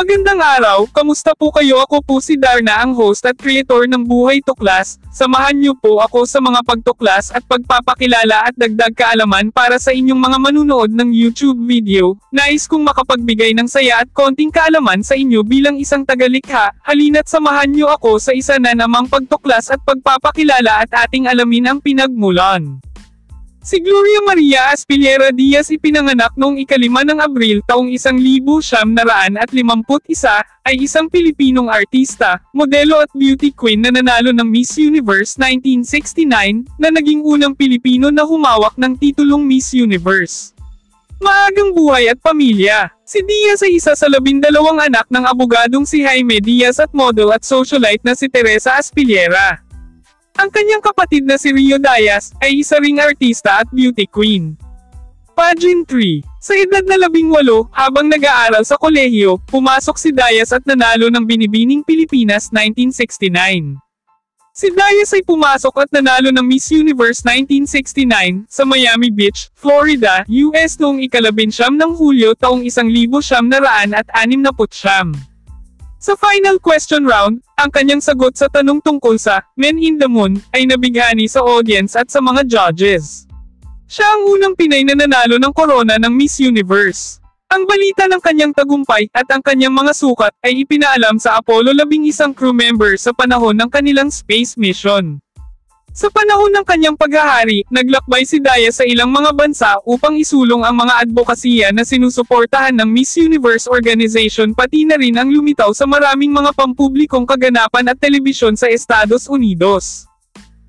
Magandang araw, kamusta po kayo? Ako po si Darna, ang host at creator ng Buhay Tuklas. Samahan niyo po ako sa mga pagtuklas at pagpapakilala at dagdag kaalaman para sa inyong mga manunood ng YouTube video. Nais kong makapagbigay ng saya at konting kaalaman sa inyo bilang isang tagalikha. Halina't samahan niyo ako sa isa na namang pagtuklas at pagpapakilala at ating alamin ang pinagmulan. Si Gloria Maria Aspillera Diaz ipinanganak noong 5 ng Abril taong 1951 ay isang Pilipinong artista, modelo at beauty queen na nanalo ng Miss Universe 1969 na naging unang Pilipino na humawak ng titulong Miss Universe. Maagang buhay at pamilya. Si Diaz ay isa sa 12 anak ng abogadong si Jaime Diaz at model at socialite na si Teresa Aspillera. Ang kanyang kapatid na si Rio Diaz ay isa ring artista at beauty queen. Pageantry. Sa edad na 18, habang nag-aaral sa kolehiyo, pumasok si Diaz at nanalo ng Binibining Pilipinas 1969. Si Diaz ay pumasok at nanalo ng Miss Universe 1969 sa Miami Beach, Florida, US noong 19 ng Hulyo taong 1969. Sa final question round, ang kanyang sagot sa tanong tungkol sa Men in the Moon ay nabighani sa audience at sa mga judges. Siya ang unang Pinay na nanalo ng korona ng Miss Universe. Ang balita ng kanyang tagumpay at ang kanyang mga sukat ay ipinaalam sa Apollo 11 crew member sa panahon ng kanilang space mission. Sa panahon ng kanyang paghahari, naglakbay si Diaz sa ilang mga bansa upang isulong ang mga advokasya na sinusuportahan ng Miss Universe Organization pati na rin ang lumitaw sa maraming mga pampublikong kaganapan at telebisyon sa Estados Unidos.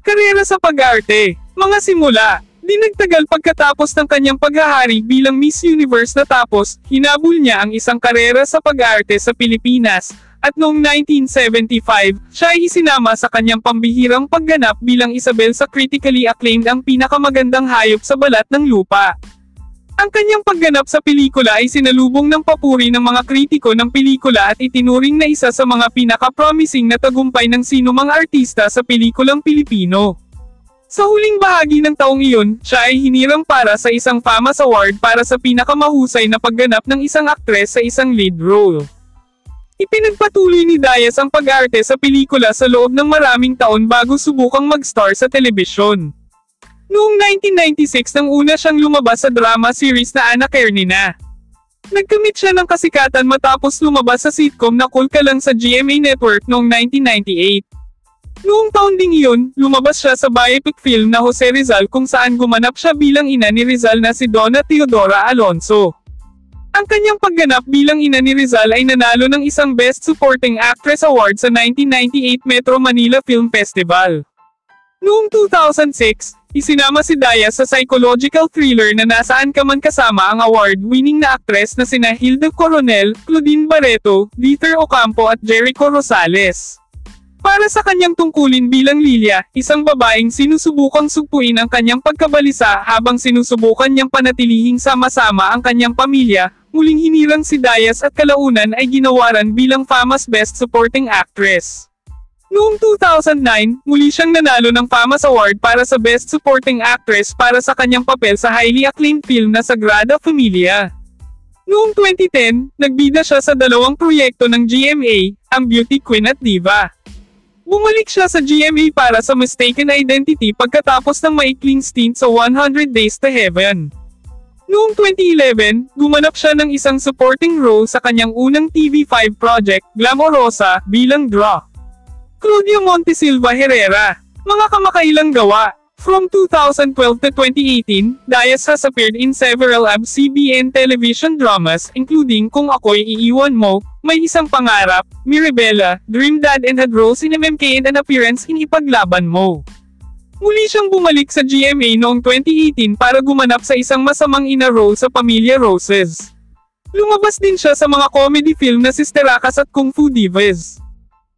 Karera sa pag-arte. Mga simula. Di nagtagal pagkatapos ng kanyang paghahari bilang Miss Universe natapos, hinabol niya ang isang karera sa pag-arte sa Pilipinas. At noong 1975, siya ay isinama sa kanyang pambihirang pagganap bilang Isabel sa critically acclaimed Ang Pinakamagandang Hayop sa Balat ng Lupa. Ang kanyang pagganap sa pelikula ay sinalubong ng papuri ng mga kritiko ng pelikula at itinuring na isa sa mga pinaka-promising na tagumpay ng sinumang artista sa pelikulang Pilipino. Sa huling bahagi ng taong iyon, siya ay hinirang para sa isang FAMAS Award para sa pinakamahusay na pagganap ng isang aktres sa isang lead role. Ipinagpatuloy ni Diaz ang pag-arte sa pelikula sa loob ng maraming taon bago subukang mag-star sa telebisyon. Noong 1996 nang una siyang lumabas sa drama series na Ana Karenina. Nagkamit siya ng kasikatan matapos lumabas sa sitcom na Cool Ka Lang sa GMA Network noong 1998. Noong taon ding iyon, lumabas siya sa biopic film na Jose Rizal kung saan gumanap siya bilang ina ni Rizal na si Donna Teodora Alonso. Ang kanyang pagganap bilang ina ni Rizal ay nanalo ng isang Best Supporting Actress Award sa 1998 Metro Manila Film Festival. Noong 2006, isinama si Diaz sa psychological thriller na Nasaan Ka Man kasama ang award-winning na aktres na sina Hilda Coronel, Claudine Barreto, Dieter Ocampo at Jericho Rosales. Para sa kanyang tungkulin bilang Lilia, isang babaeng sinusubukang sugpuin ang kanyang pagkabalisa habang sinusubukan niyang panatilihing sama-sama ang kanyang pamilya, muling hinirang si Diaz at kalaunan ay ginawaran bilang FAMAS Best Supporting Actress. Noong 2009, muli siyang nanalo ng FAMAS Award para sa Best Supporting Actress para sa kanyang papel sa highly acclaimed film na Sagrada Familia. Noong 2010, nagbida siya sa 2 proyekto ng GMA, ang Beauty Queen at Diva. Bumalik siya sa GMA para sa Mistaken Identity pagkatapos ng maikling stint sa 100 Days to Heaven. Noong 2011, gumanap siya ng isang supporting role sa kanyang unang TV5 project, Glamorosa, bilang Draw. Claudio Montesilva Herrera. Mga kamakailang gawa. From 2012 to 2018, Diaz has appeared in several ABS-CBN television dramas including Kung Ako'y Iiwan Mo, May Isang Pangarap, Mirabella, Dream Dad and had roles in MMK and an appearance in Ipaglaban Mo. Muli siyang bumalik sa GMA noong 2018 para gumanap sa isang masamang ina role sa Pamilya Roses. Lumabas din siya sa mga comedy film na Sister Akas at Kung Fu Divas.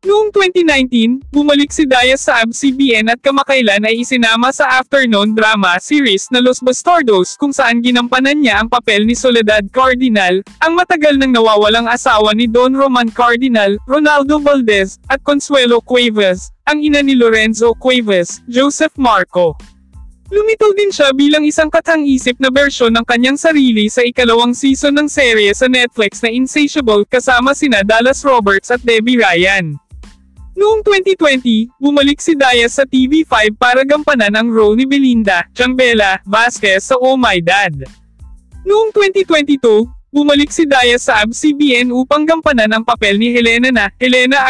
Noong 2019, bumalik si Diaz sa ABS-CBN at kamakailan ay isinama sa afternoon drama series na Los Bastardos kung saan ginampanan niya ang papel ni Soledad Cardinal, ang matagal nang nawawalang asawa ni Don Roman Cardinal, Ronaldo Valdez, at Consuelo Cuevas, ang ina ni Lorenzo Cuevas, Joseph Marco. Lumitaw din siya bilang isang katang-isip na bersyon ng kanyang sarili sa ikalawang season ng serye sa Netflix na Insatiable kasama sina Dallas Roberts at Debbie Ryan. Noong 2020, bumalik si Diaz sa TV5 para gampanan ang role ni Belinda Chambella Vasquez sa Oh My Dad. Noong 2022, bumalik si Diaz sa ABS-CBN upang gampanan ang papel ni Helena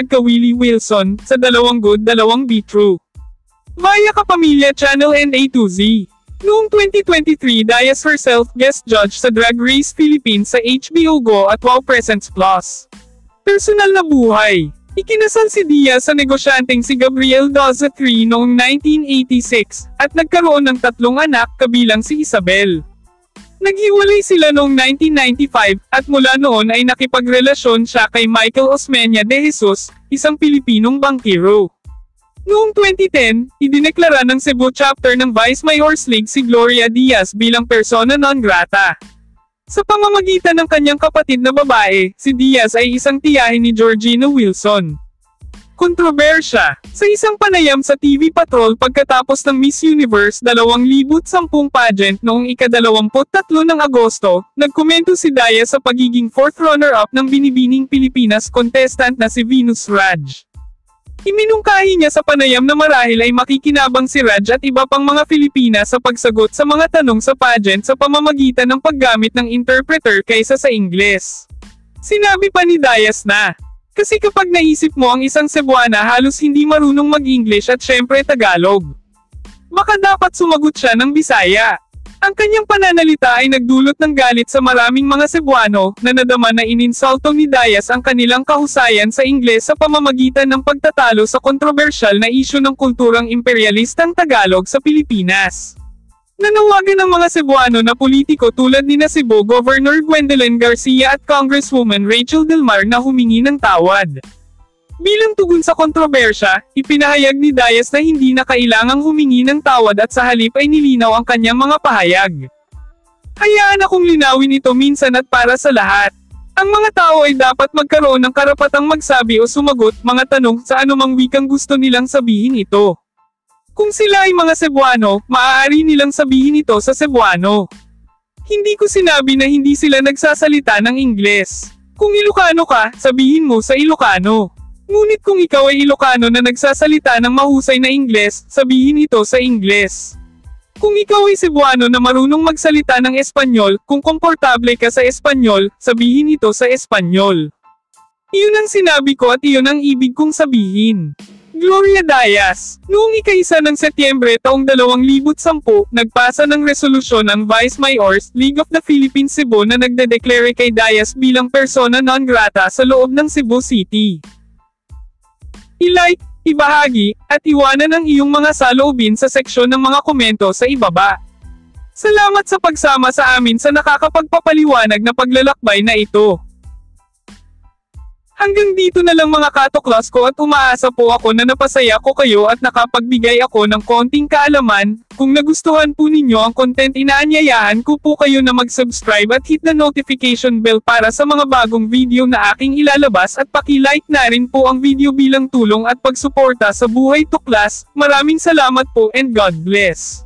Agkawili Wilson sa Dalawang Good Dalawang Be True via Kapamilya Channel and A2Z. Noong 2023, Diaz herself guest judge sa Drag Race Philippines sa HBO Go at Wow Presents Plus. Personal na buhay. Ikinasal si Diaz sa negosyanteng si Gabriel Daza III noong 1986 at nagkaroon ng 3 anak kabilang si Isabel. Naghiwalay sila noong 1995 at mula noon ay nakipagrelasyon siya kay Michael Osmeña de Jesus, isang Pilipinong bangkero. Noong 2010, idineklara ng Cebu chapter ng Vice Mayor's League si Gloria Diaz bilang persona non grata. Sa pamamagitan ng kanyang kapatid na babae, si Diaz ay isang tiyahin ni Georgina Wilson. Kontrobersya. Sa isang panayam sa TV Patrol pagkatapos ng Miss Universe 2010 pageant noong ika-23 ng Agosto, nagkomento si Diaz sa pagiging 4th runner-up ng Binibining Pilipinas contestant na si Venus Raj. Iminungkahi niya sa panayam na marahil ay makikinabang si Raj at iba pang mga Filipina sa pagsagot sa mga tanong sa pageant sa pamamagitan ng paggamit ng interpreter kaysa sa Ingles. Sinabi pa ni Diaz na, kasi kapag naisip mo ang isang Cebuana halos hindi marunong mag-English at syempre Tagalog. Baka dapat sumagot siya ng Bisaya. Ang kanyang pananalita ay nagdulot ng galit sa maraming mga Cebuano na nadama na ininsulto ni Diaz ang kanilang kahusayan sa Ingles sa pamamagitan ng pagtatalo sa kontrobersyal na isyu ng kulturang imperialistang Tagalog sa Pilipinas. Nanawagan ng mga Cebuano na politiko tulad ni Cebu Governor Gwendolyn Garcia at Congresswoman Rachel Delmar na humingi ng tawad. Bilang tugon sa kontrobersya, ipinahayag ni Diaz na hindi na kailangang humingi ng tawad at sa halip ay nilinaw ang kanyang mga pahayag. Hayaan akong linawin ito minsan at para sa lahat. Ang mga tao ay dapat magkaroon ng karapatang magsabi o sumagot mga tanong sa anumang wikang gusto nilang sabihin ito. Kung sila ay mga Cebuano, maaari nilang sabihin ito sa Cebuano. Hindi ko sinabi na hindi sila nagsasalita ng Ingles. Kung Ilocano ka, sabihin mo sa Ilocano. Ngunit kung ikaw ay Ilocano na nagsasalita ng mahusay na Ingles, sabihin ito sa Ingles. Kung ikaw ay Cebuano na marunong magsalita ng Espanyol, kung komportable ka sa Espanyol, sabihin ito sa Espanyol. Iyon ang sinabi ko at iyon ang ibig kong sabihin. Gloria Diaz. Noong ika-1 ng Setyembre taong 2010, nagpasa ng resolusyon ang Vice Mayor's League of the Philippines Cebu na nagdedeklara kay Diaz bilang persona non grata sa loob ng Cebu City. I-like, ibahagi, at iwanan ang iyong mga saloobin sa seksyon ng mga komento sa ibaba. Salamat sa pagsama sa amin sa nakakapagpapaliwanag na paglalakbay na ito. Hanggang dito na lang mga katuklas ko at umaasa po ako na napasaya ko kayo at nakapagbigay ako ng konting kaalaman. Kung nagustuhan po ninyo ang content, inaanyayahan ko po kayo na mag-subscribe at hit the notification bell para sa mga bagong video na aking ilalabas at paki-like na rin po ang video bilang tulong at pagsuporta sa Buhay Tuklas. Maraming salamat po and God bless.